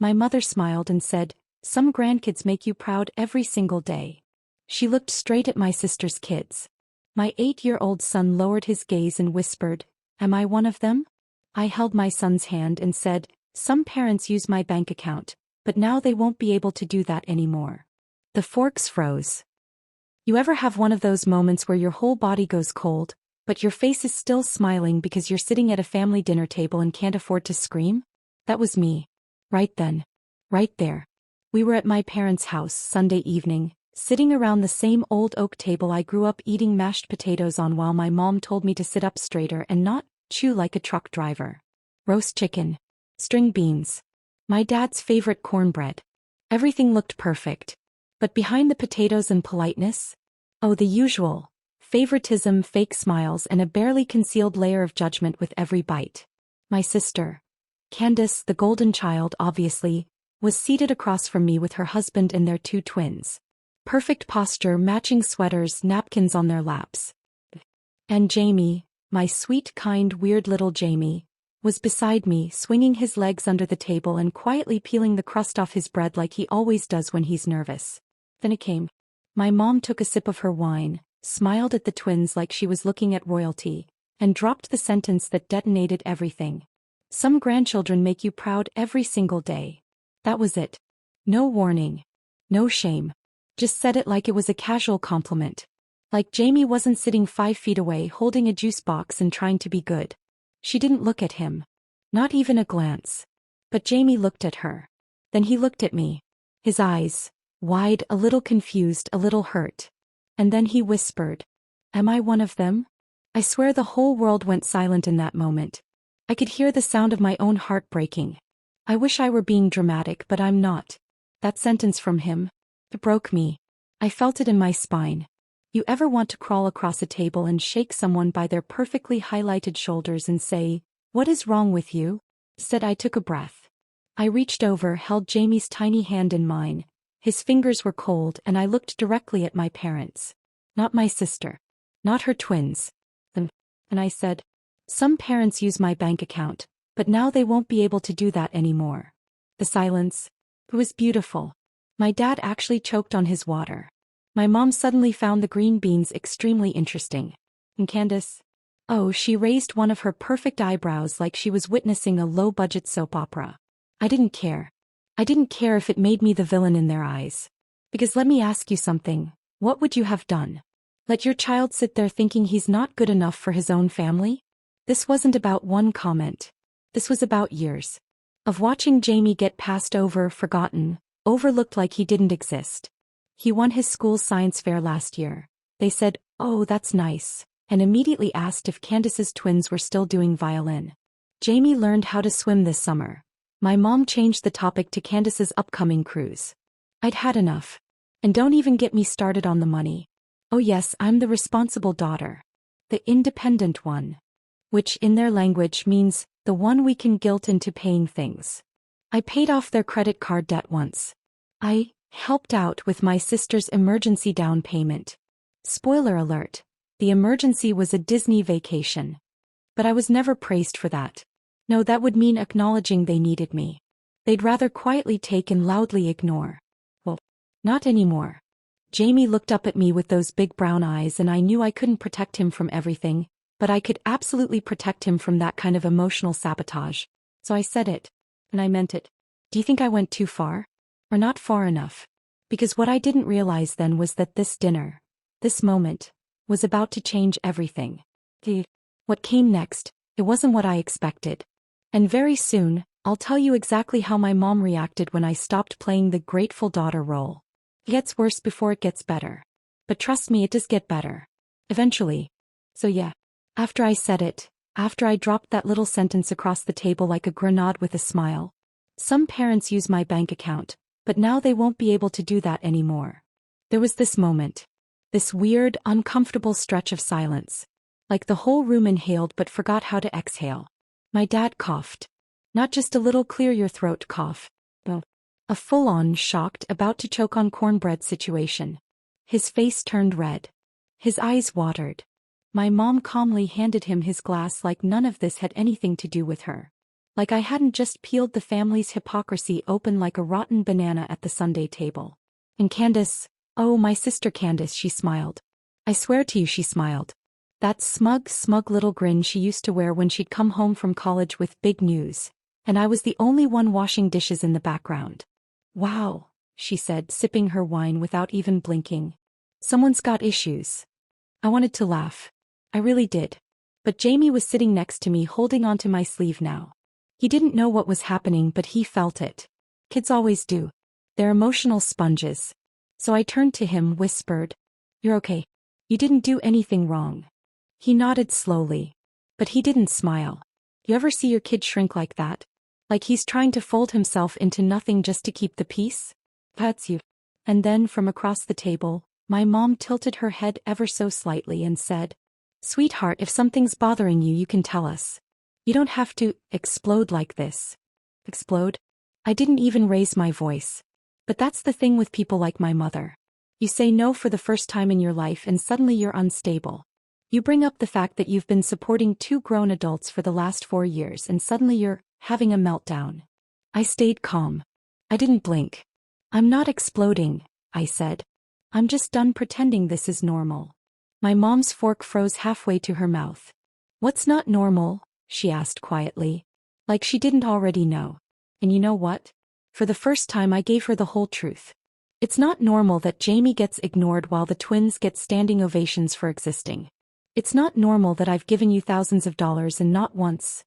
My mother smiled and said, "Some grandkids make you proud every single day." She looked straight at my sister's kids. My 8-year-old son lowered his gaze and whispered, "Am I one of them?" I held my son's hand and said, "Some parents use my bank account, but now they won't be able to do that anymore." The forks froze. You ever have one of those moments where your whole body goes cold, but your face is still smiling because you're sitting at a family dinner table and can't afford to scream? That was me. Right then. Right there. We were at my parents' house Sunday evening, sitting around the same old oak table I grew up eating mashed potatoes on while my mom told me to sit up straighter and not chew like a truck driver. Roast chicken. String beans. My dad's favorite cornbread. Everything looked perfect. But behind the potatoes and politeness? Oh, the usual. Favoritism, fake smiles, and a barely concealed layer of judgment with every bite. My sister, Candace, the golden child obviously, was seated across from me with her husband and their 2 twins. Perfect posture, matching sweaters, napkins on their laps. And Jamie, my sweet, kind, weird little Jamie, was beside me, swinging his legs under the table and quietly peeling the crust off his bread like he always does when he's nervous. Then it came. My mom took a sip of her wine, smiled at the twins like she was looking at royalty, and dropped the sentence that detonated everything. "Some grandchildren make you proud every single day." That was it. No warning. No shame. Just said it like it was a casual compliment. Like Jamie wasn't sitting 5 feet away holding a juice box and trying to be good. She didn't look at him. Not even a glance. But Jamie looked at her. Then he looked at me. His eyes, wide, a little confused, a little hurt. And then he whispered, "Am I one of them?" I swear the whole world went silent in that moment. I could hear the sound of my own heart breaking. I wish I were being dramatic, but I'm not. That sentence from him, it broke me. I felt it in my spine. You ever want to crawl across a table and shake someone by their perfectly highlighted shoulders and say, "What is wrong with you?" Instead, I took a breath. I reached over, held Jamie's tiny hand in mine. His fingers were cold, and I looked directly at my parents. Not my sister. Not her twins. And I said, "Some parents use my bank account, but now they won't be able to do that anymore." The silence. It was beautiful. My dad actually choked on his water. My mom suddenly found the green beans extremely interesting. And Candace? Oh, she raised one of her perfect eyebrows like she was witnessing a low-budget soap opera. I didn't care. I didn't care if it made me the villain in their eyes. Because let me ask you something. What would you have done? Let your child sit there thinking he's not good enough for his own family? This wasn't about one comment. This was about years. Of watching Jamie get passed over, forgotten, overlooked like he didn't exist. He won his school's science fair last year. They said, "Oh, that's nice," and immediately asked if Candace's twins were still doing violin. Jamie learned how to swim this summer. My mom changed the topic to Candace's upcoming cruise. I'd had enough. And don't even get me started on the money. Oh yes, I'm the responsible daughter. The independent one. Which in their language means, the one we can guilt into paying things. I paid off their credit card debt once. I helped out with my sister's emergency down payment. Spoiler alert, the emergency was a Disney vacation. But I was never praised for that. No, that would mean acknowledging they needed me. They'd rather quietly take and loudly ignore. Well, not anymore. Jamie looked up at me with those big brown eyes, and I knew I couldn't protect him from everything, but I could absolutely protect him from that kind of emotional sabotage. So I said it. And I meant it. Do you think I went too far? Or not far enough? Because what I didn't realize then was that this dinner, this moment, was about to change everything. What came next, it wasn't what I expected. And very soon, I'll tell you exactly how my mom reacted when I stopped playing the grateful daughter role. It gets worse before it gets better. But trust me, it does get better. Eventually. So yeah. After I said it, after I dropped that little sentence across the table like a grenade with a smile. Some parents use my bank account, but now they won't be able to do that anymore. There was this moment. This weird, uncomfortable stretch of silence. Like the whole room inhaled but forgot how to exhale. My dad coughed. Not just a little clear your throat cough. No. A full-on, shocked, about to choke on cornbread situation. His face turned red. His eyes watered. My mom calmly handed him his glass like none of this had anything to do with her. Like I hadn't just peeled the family's hypocrisy open like a rotten banana at the Sunday table. And Candace, oh my sister Candace, she smiled. I swear to you she smiled. That smug little grin she used to wear when she'd come home from college with big news. And I was the only one washing dishes in the background. Wow, she said, sipping her wine without even blinking. Someone's got issues. I wanted to laugh. I really did. But Jamie was sitting next to me holding onto my sleeve now. He didn't know what was happening but he felt it. Kids always do. They're emotional sponges. So I turned to him, whispered, "You're okay. You didn't do anything wrong." He nodded slowly. But he didn't smile. You ever see your kid shrink like that? Like he's trying to fold himself into nothing just to keep the peace? That's you. And then from across the table, my mom tilted her head ever so slightly and said, "Sweetheart, if something's bothering you, you can tell us. You don't have to explode like this." Explode? I didn't even raise my voice. But that's the thing with people like my mother. You say no for the first time in your life and suddenly you're unstable. You bring up the fact that you've been supporting 2 grown adults for the last 4 years and suddenly you're having a meltdown. I stayed calm. I didn't blink. "I'm not exploding," I said. "I'm just done pretending this is normal." My mom's fork froze halfway to her mouth. "What's not normal?" she asked quietly. Like she didn't already know. And you know what? For the first time I gave her the whole truth. It's not normal that Jamie gets ignored while the twins get standing ovations for existing. It's not normal that I've given you thousands of dollars and not once,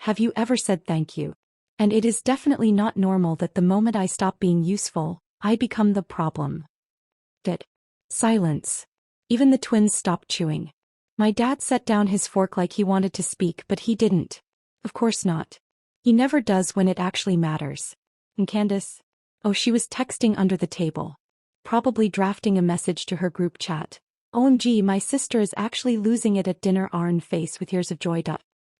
have you ever said thank you. And it is definitely not normal that the moment I stop being useful, I become the problem. Dead. Silence. Even the twins stopped chewing. My dad set down his fork like he wanted to speak but he didn't. Of course not. He never does when it actually matters. And Candace? Oh, she was texting under the table. Probably drafting a message to her group chat. OMG, my sister is actually losing it at dinner, Arn face with tears of joy.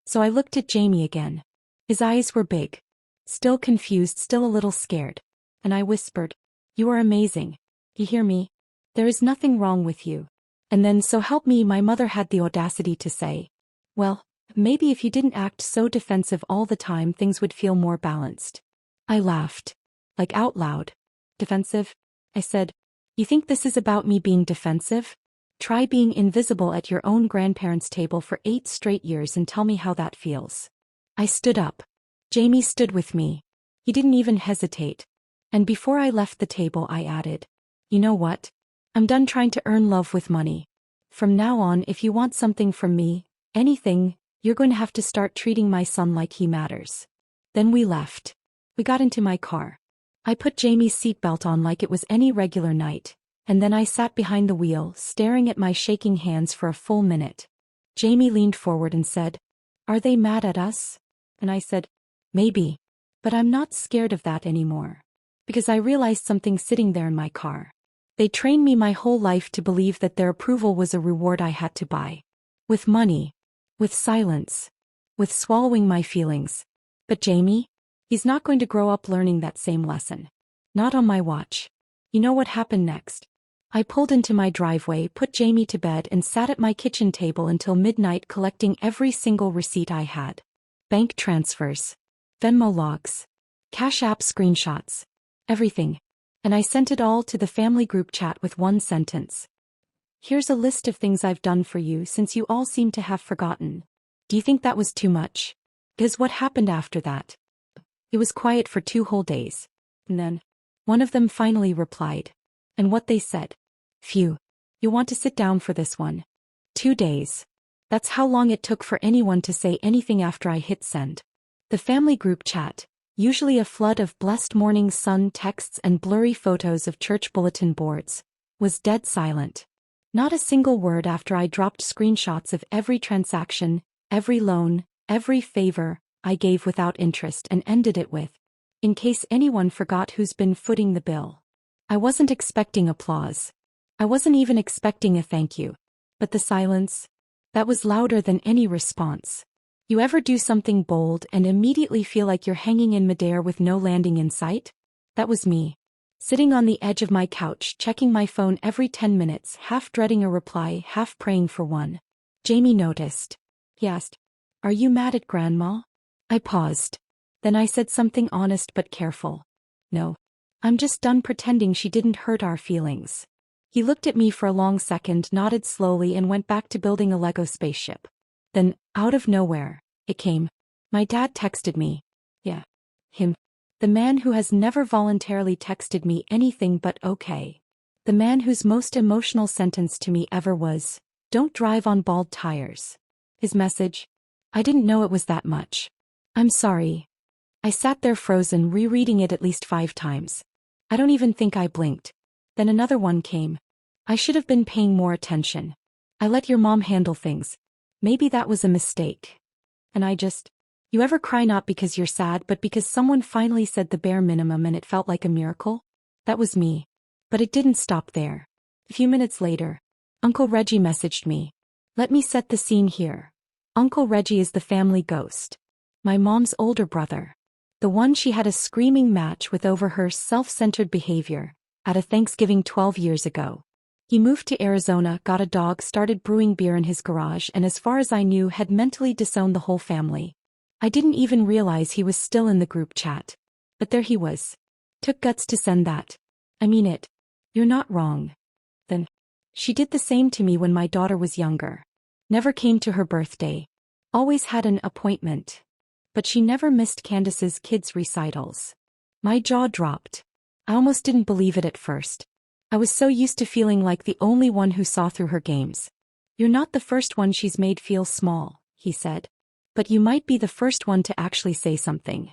So I looked at Jamie again. His eyes were big. Still confused, still a little scared. And I whispered, "You are amazing. You hear me? There is nothing wrong with you." And then so help me, my mother had the audacity to say, "Well, maybe if you didn't act so defensive all the time things would feel more balanced." I laughed. Like out loud. "Defensive?" I said. "You think this is about me being defensive? Try being invisible at your own grandparents' table for 8 straight years and tell me how that feels." I stood up. Jamie stood with me. He didn't even hesitate. And before I left the table I added, "You know what? I'm done trying to earn love with money. From now on, if you want something from me, anything, you're going to have to start treating my son like he matters." Then we left. We got into my car. I put Jamie's seatbelt on like it was any regular night, and then I sat behind the wheel, staring at my shaking hands for a full minute. Jamie leaned forward and said, "Are they mad at us?" And I said, "Maybe. But I'm not scared of that anymore. Because I realized something sitting there in my car. They trained me my whole life to believe that their approval was a reward I had to buy. With money. With silence. With swallowing my feelings. But Jamie? He's not going to grow up learning that same lesson. Not on my watch. You know what happened next? I pulled into my driveway, put Jamie to bed and sat at my kitchen table until midnight collecting every single receipt I had. Bank transfers. Venmo logs. Cash App screenshots. Everything. And I sent it all to the family group chat with one sentence. "Here's a list of things I've done for you since you all seem to have forgotten. Do you think that was too much?" Because what happened after that? It was quiet for 2 whole days. And then, one of them finally replied. And what they said. "Phew. You'll want to sit down for this one." 2 days. That's how long it took for anyone to say anything after I hit send. The family group chat, usually a flood of blessed morning sun texts and blurry photos of church bulletin boards, was dead silent. Not a single word after I dropped screenshots of every transaction, every loan, every favor I gave without interest and ended it with, "In case anyone forgot who's been footing the bill." I wasn't expecting applause. I wasn't even expecting a thank you. But the silence? That was louder than any response. You ever do something bold and immediately feel like you're hanging in midair with no landing in sight? That was me. Sitting on the edge of my couch, checking my phone every 10 minutes, half dreading a reply, half praying for one. Jamie noticed. He asked, "Are you mad at Grandma?" I paused. Then I said something honest but careful. No. I'm just done pretending she didn't hurt our feelings. He looked at me for a long second, nodded slowly, and went back to building a Lego spaceship. Then, out of nowhere, it came. My dad texted me. Yeah. Him. The man who has never voluntarily texted me anything but okay. The man whose most emotional sentence to me ever was, "Don't drive on bald tires." His message? I didn't know it was that much. I'm sorry. I sat there frozen, rereading it at least 5 times. I don't even think I blinked. Then another one came. I should have been paying more attention. I let your mom handle things. Maybe that was a mistake. And you ever cry not because you're sad but because someone finally said the bare minimum and it felt like a miracle? That was me. But it didn't stop there. A few minutes later, Uncle Reggie messaged me. Let me set the scene here. Uncle Reggie is the family ghost. My mom's older brother. The one she had a screaming match with over her self-centered behavior at a Thanksgiving 12 years ago. He moved to Arizona, got a dog, started brewing beer in his garage, and as far as I knew had mentally disowned the whole family. I didn't even realize he was still in the group chat. But there he was. Took guts to send that. I mean it. You're not wrong. Then, she did the same to me when my daughter was younger. Never came to her birthday. Always had an appointment. But she never missed Candace's kids' recitals. My jaw dropped. I almost didn't believe it at first. I was so used to feeling like the only one who saw through her games. You're not the first one she's made feel small, he said. But you might be the first one to actually say something.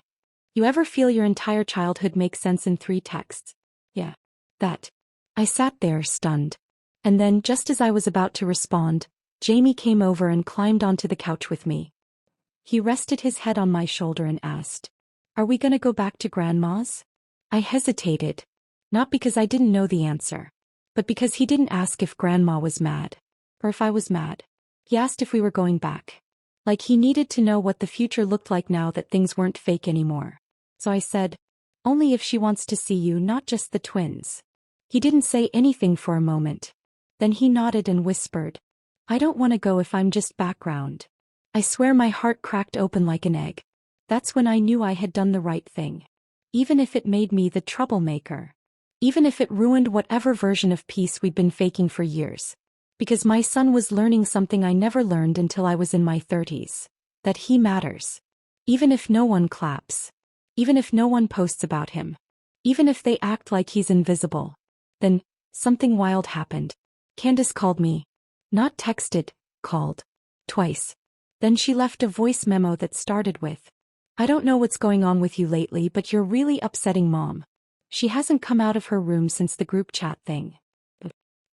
You ever feel your entire childhood make sense in 3 texts? Yeah. That. I sat there, stunned. And then, just as I was about to respond, Jamie came over and climbed onto the couch with me. He rested his head on my shoulder and asked, "Are we gonna go back to Grandma's?" I hesitated. Not because I didn't know the answer, but because he didn't ask if Grandma was mad. Or if I was mad. He asked if we were going back. Like he needed to know what the future looked like now that things weren't fake anymore. So I said, "Only if she wants to see you, not just the twins." He didn't say anything for a moment. Then he nodded and whispered, "I don't want to go if I'm just background." I swear my heart cracked open like an egg. That's when I knew I had done the right thing. Even if it made me the troublemaker. Even if it ruined whatever version of peace we'd been faking for years. Because my son was learning something I never learned until I was in my 30s. That he matters. Even if no one claps. Even if no one posts about him. Even if they act like he's invisible. Then, something wild happened. Candace called me. Not texted, called. Twice. Then she left a voice memo that started with, "I don't know what's going on with you lately, but you're really upsetting Mom. She hasn't come out of her room since the group chat thing.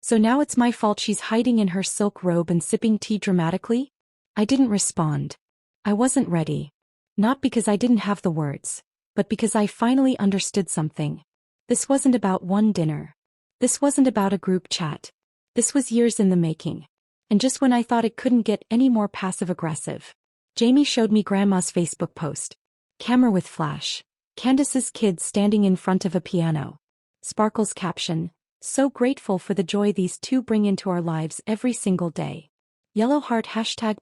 So now it's my fault she's hiding in her silk robe and sipping tea dramatically?" I didn't respond. I wasn't ready. Not because I didn't have the words, but because I finally understood something. This wasn't about one dinner. This wasn't about a group chat. This was years in the making. And just when I thought it couldn't get any more passive-aggressive, Jamie showed me Grandma's Facebook post. Camera with flash. Candace's kids standing in front of a piano. Sparkle's caption, "So grateful for the joy these two bring into our lives every single day. Yellow heart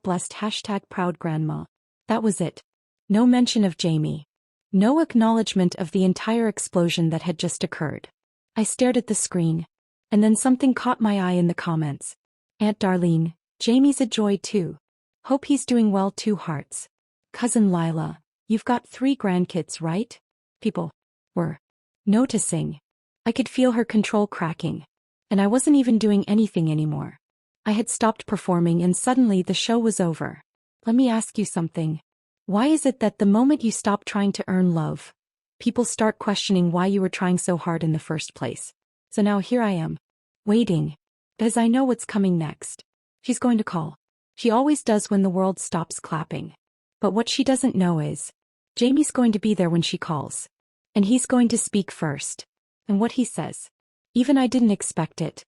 #blessed #proud grandma." That was it. No mention of Jamie. No acknowledgement of the entire explosion that had just occurred. I stared at the screen. And then something caught my eye in the comments. "Aunt Darlene, Jamie's a joy too. Hope he's doing well, 2 hearts. Cousin Lila, you've got 3 grandkids, right?" People were noticing. I could feel her control cracking. And I wasn't even doing anything anymore. I had stopped performing and suddenly the show was over. Let me ask you something. Why is it that the moment you stop trying to earn love, people start questioning why you were trying so hard in the first place? So now here I am. Waiting. Because I know what's coming next. She's going to call. She always does when the world stops clapping. But what she doesn't know is, Jamie's going to be there when she calls. And he's going to speak first. And what he says. Even I didn't expect it.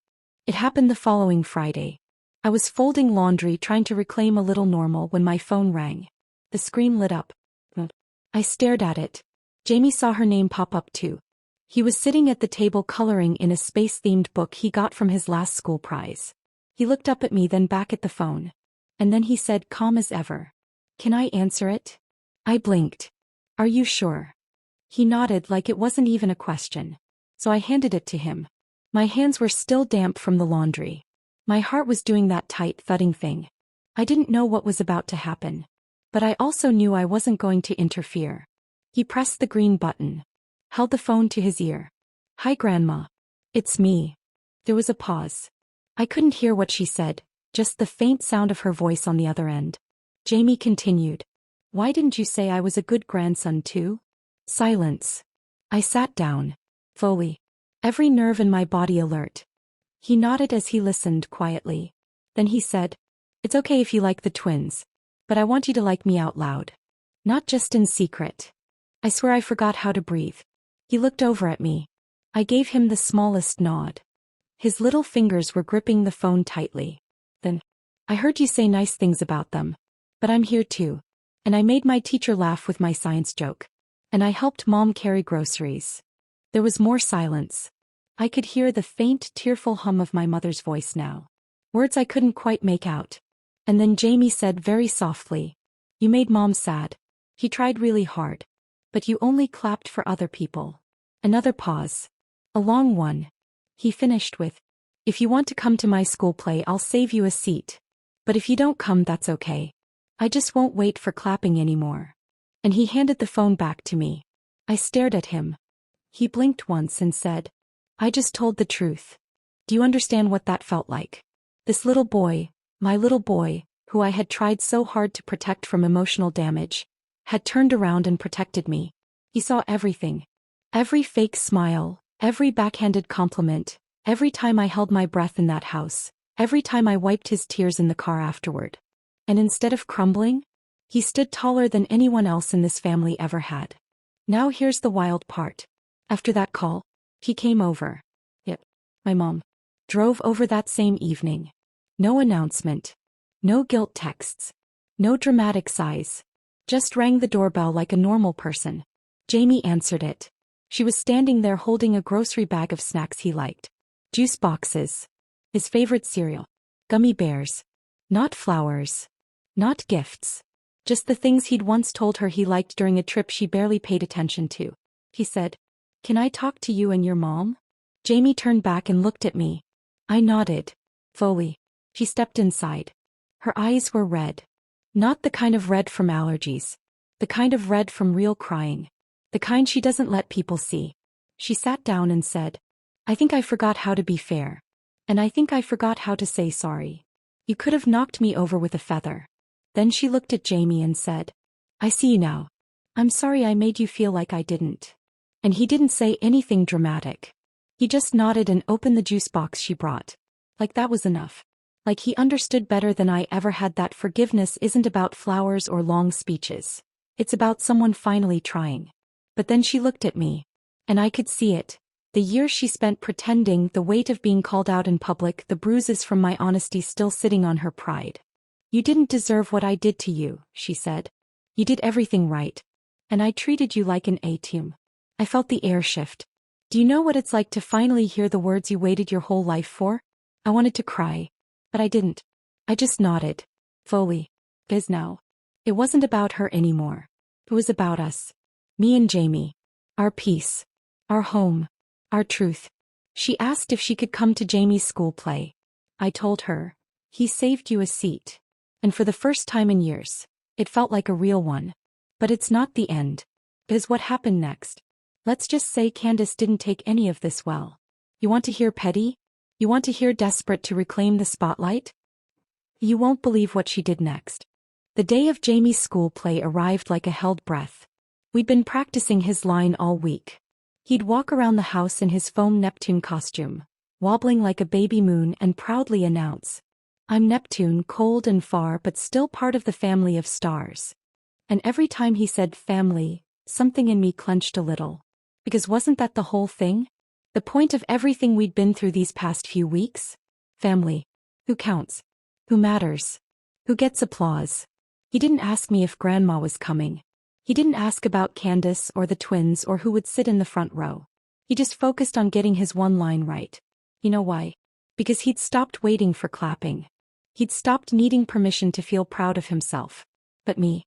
It happened the following Friday. I was folding laundry trying to reclaim a little normal when my phone rang. The screen lit up. I stared at it. Jamie saw her name pop up too. He was sitting at the table coloring in a space-themed book he got from his last school prize. He looked up at me, then back at the phone. And then he said, calm as ever, "Can I answer it?" I blinked. Are you sure? He nodded like it wasn't even a question. So I handed it to him. My hands were still damp from the laundry. My heart was doing that tight, thudding thing. I didn't know what was about to happen. But I also knew I wasn't going to interfere. He pressed the green button. Held the phone to his ear. Hi, Grandma. It's me. There was a pause. I couldn't hear what she said, just the faint sound of her voice on the other end. Jamie continued. Why didn't you say I was a good grandson too? Silence. I sat down. Fully. Every nerve in my body alert. He nodded as he listened quietly. Then he said, It's okay if you like the twins. But I want you to like me out loud. Not just in secret. I swear I forgot how to breathe. He looked over at me. I gave him the smallest nod. His little fingers were gripping the phone tightly. Then, I heard you say nice things about them. But I'm here too. And I made my teacher laugh with my science joke. And I helped Mom carry groceries. There was more silence. I could hear the faint, tearful hum of my mother's voice now. Words I couldn't quite make out. And then Jamie said very softly, You made Mom sad. He tried really hard. But you only clapped for other people. Another pause. A long one. He finished with, If you want to come to my school play, I'll save you a seat. But if you don't come, that's okay. I just won't wait for clapping anymore. And he handed the phone back to me. I stared at him. He blinked once and said, I just told the truth. Do you understand what that felt like? This little boy, my little boy, who I had tried so hard to protect from emotional damage, had turned around and protected me. He saw everything. Every fake smile, every backhanded compliment, every time I held my breath in that house, every time I wiped his tears in the car afterward. And instead of crumbling, he stood taller than anyone else in this family ever had. Now here's the wild part. After that call, he came over. Yep, my mom drove over that same evening. No announcement. No guilt texts. No dramatic sighs. Just rang the doorbell like a normal person. Jamie answered it. She was standing there holding a grocery bag of snacks he liked. Juice boxes. His favorite cereal. Gummy bears. Not flowers. Not gifts. Just the things he'd once told her he liked during a trip she barely paid attention to. He said, Can I talk to you and your mom? Jamie turned back and looked at me. I nodded. Fully. She stepped inside. Her eyes were red. Not the kind of red from allergies. The kind of red from real crying. The kind she doesn't let people see. She sat down and said, I think I forgot how to be fair. And I think I forgot how to say sorry. You could have knocked me over with a feather. Then she looked at Jamie and said, I see you now. I'm sorry I made you feel like I didn't. And he didn't say anything dramatic. He just nodded and opened the juice box she brought. Like that was enough. Like he understood better than I ever had that forgiveness isn't about flowers or long speeches. It's about someone finally trying. But then she looked at me. And I could see it. The years she spent pretending, the weight of being called out in public, the bruises from my honesty still sitting on her pride. You didn't deserve what I did to you, she said. You did everything right. And I treated you like an A-team. I felt the air shift. Do you know what it's like to finally hear the words you waited your whole life for? I wanted to cry. But I didn't. I just nodded. Fully. Biz now. It wasn't about her anymore. It was about us. Me and Jamie. Our peace. Our home. Our truth. She asked if she could come to Jamie's school play. I told her. He saved you a seat. And for the first time in years, it felt like a real one. But it's not the end. Biz, what happened next? Let's just say Candace didn't take any of this well. You want to hear petty? You want to hear desperate to reclaim the spotlight? You won't believe what she did next. The day of Jamie's school play arrived like a held breath. We'd been practicing his line all week. He'd walk around the house in his foam Neptune costume, wobbling like a baby moon and proudly announce, I'm Neptune, cold and far but still part of the family of stars. And every time he said family, something in me clenched a little. Because wasn't that the whole thing? The point of everything we'd been through these past few weeks? Family. Who counts? Who matters? Who gets applause? He didn't ask me if Grandma was coming. He didn't ask about Candace or the twins or who would sit in the front row. He just focused on getting his one line right. You know why? Because he'd stopped waiting for clapping. He'd stopped needing permission to feel proud of himself. But me?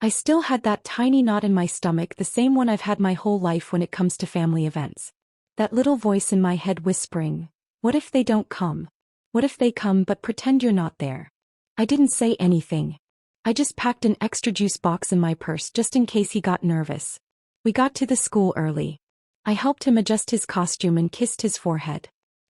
I still had that tiny knot in my stomach, the same one I've had my whole life when it comes to family events. That little voice in my head whispering, what if they don't come? What if they come but pretend you're not there? I didn't say anything. I just packed an extra juice box in my purse just in case he got nervous. We got to the school early. I helped him adjust his costume and kissed his forehead.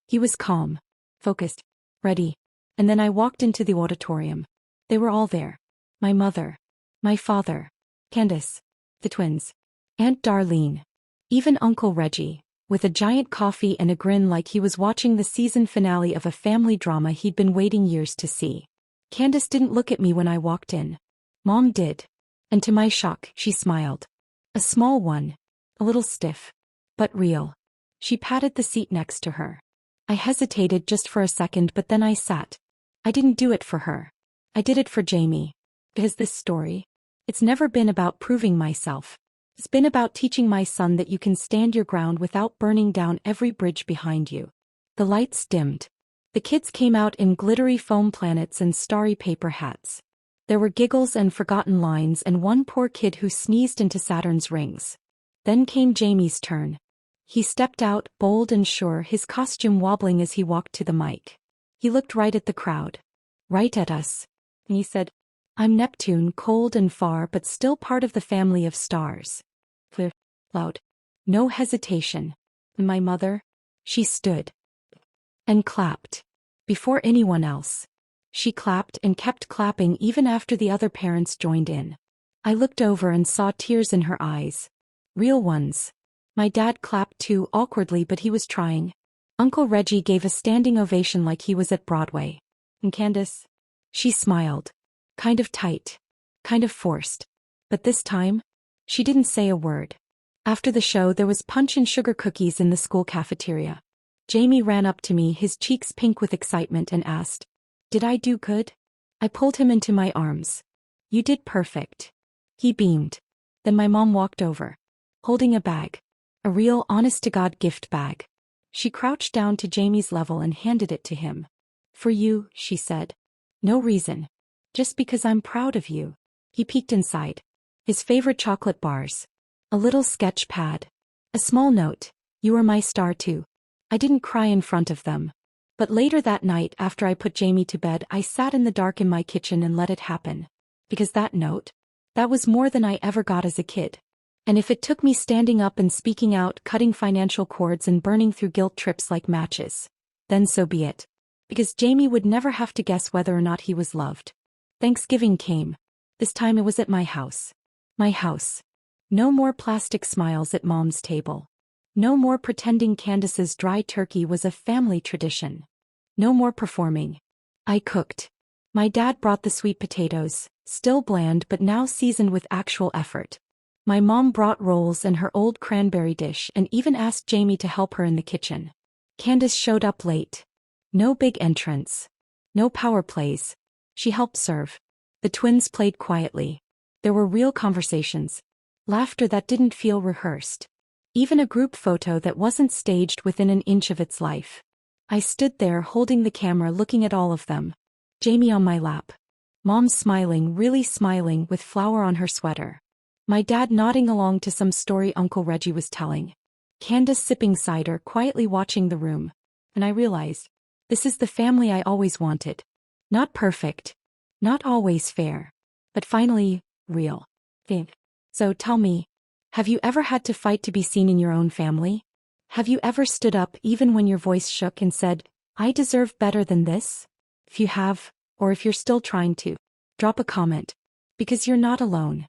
He was calm, focused, ready. And then I walked into the auditorium. They were all there. My mother. My father. Candace. The twins. Aunt Darlene. Even Uncle Reggie, with a giant coffee and a grin like he was watching the season finale of a family drama he'd been waiting years to see. Candace didn't look at me when I walked in. Mom did. And to my shock, she smiled. A small one. A little stiff. But real. She patted the seat next to her. I hesitated just for a second, but then I sat. I didn't do it for her. I did it for Jamie. Because this story, it's never been about proving myself. It's been about teaching my son that you can stand your ground without burning down every bridge behind you. The lights dimmed. The kids came out in glittery foam planets and starry paper hats. There were giggles and forgotten lines and one poor kid who sneezed into Saturn's rings. Then came Jamie's turn. He stepped out, bold and sure, his costume wobbling as he walked to the mic. He looked right at the crowd. Right at us. And he said, I'm Neptune, cold and far but still part of the family of stars. Clear. Loud. No hesitation. And my mother? She stood. And clapped. Before anyone else. She clapped and kept clapping even after the other parents joined in. I looked over and saw tears in her eyes. Real ones. My dad clapped too, awkwardly, but he was trying. Uncle Reggie gave a standing ovation like he was at Broadway. And Candace? She smiled. Kind of tight. Kind of forced. But this time, she didn't say a word. After the show, there was punch and sugar cookies in the school cafeteria. Jamie ran up to me, his cheeks pink with excitement, and asked, Did I do good? I pulled him into my arms. You did perfect. He beamed. Then my mom walked over. Holding a bag. A real, honest-to-God gift bag. She crouched down to Jamie's level and handed it to him. For you, she said. No reason. Just because I'm proud of you. He peeked inside. His favorite chocolate bars. A little sketch pad. A small note. You are my star too. I didn't cry in front of them. But later that night, after I put Jamie to bed, I sat in the dark in my kitchen and let it happen. Because that note, that was more than I ever got as a kid. And if it took me standing up and speaking out, cutting financial cords and burning through guilt trips like matches, then so be it. Because Jamie would never have to guess whether or not he was loved. Thanksgiving came. This time it was at my house. My house. No more plastic smiles at Mom's table. No more pretending Candace's dry turkey was a family tradition. No more performing. I cooked. My dad brought the sweet potatoes, still bland but now seasoned with actual effort. My mom brought rolls and her old cranberry dish and even asked Jamie to help her in the kitchen. Candace showed up late. No big entrance. No power plays. She helped serve. The twins played quietly. There were real conversations. Laughter that didn't feel rehearsed. Even a group photo that wasn't staged within an inch of its life. I stood there holding the camera looking at all of them. Jamie on my lap. Mom smiling, really smiling, with flour on her sweater. My dad nodding along to some story Uncle Reggie was telling. Candace sipping cider, quietly watching the room. And I realized, this is the family I always wanted. Not perfect. Not always fair. But finally, real. So tell me, have you ever had to fight to be seen in your own family? Have you ever stood up even when your voice shook and said, I deserve better than this? If you have, or if you're still trying to, drop a comment. Because you're not alone.